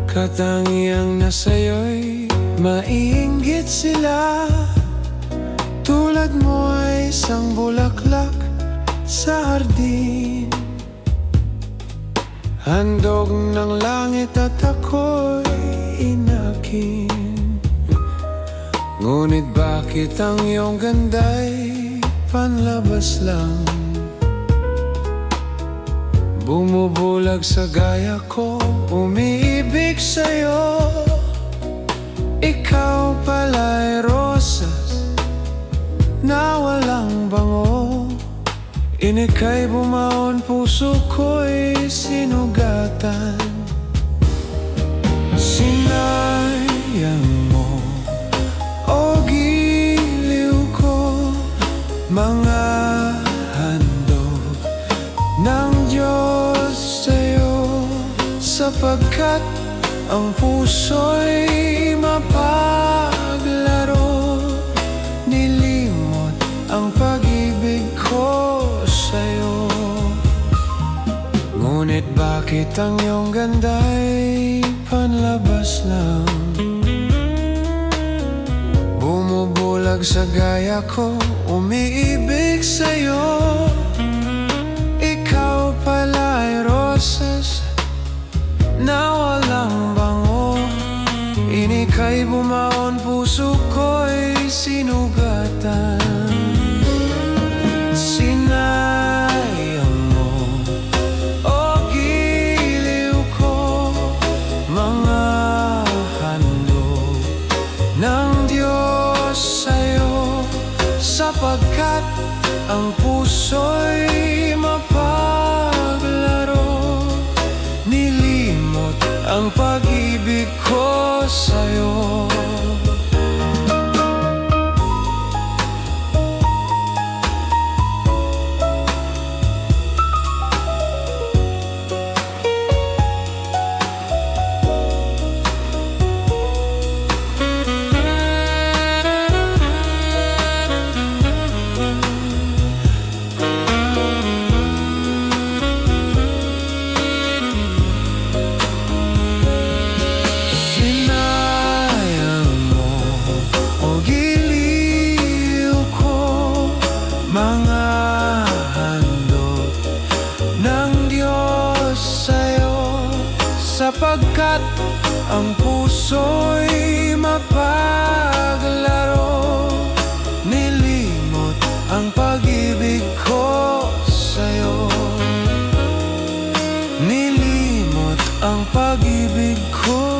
Katangiang na sa'yo'y maiinggit sila. Tulad mo ay isang bulaklak sa hardin, handog ng langit at ako'y inakin. Ngunit bakit ang iyong ganda'y panlabas lang? Bumubulag sa gaya ko, umiibig sa'yo. Ikaw pala'y rosas na walang bango. Inika'y bumaon, puso ko'y sinugatan. Sinayang mo, o giliw ko, mga handog ng Diyos sa'yo. Sapagkat ang puso'y mapaglaro, nilimot ang pag-ibig ko sa'yo. Ngunit bakit ang iyong ganda'y panlabas lang? Bumubulag sa gaya ko, umiibig sa'yo. Ikaw pala'y rosas na walang bango. Inika'y bumaon, puso ko'y sinugatan. Sinayang mo, o giliw ko, mga handog ng Diyos sa'yo. Sapagkat ang puso'y mapaglaro, nilimot ang pag-ibig ko sa'yo. Mga handog ng Diyos sa'yo. Sapagkat ang puso'y mapaglaro, nilimot ang pag-ibig ko sa'yo. Nilimot ang pag-ibig ko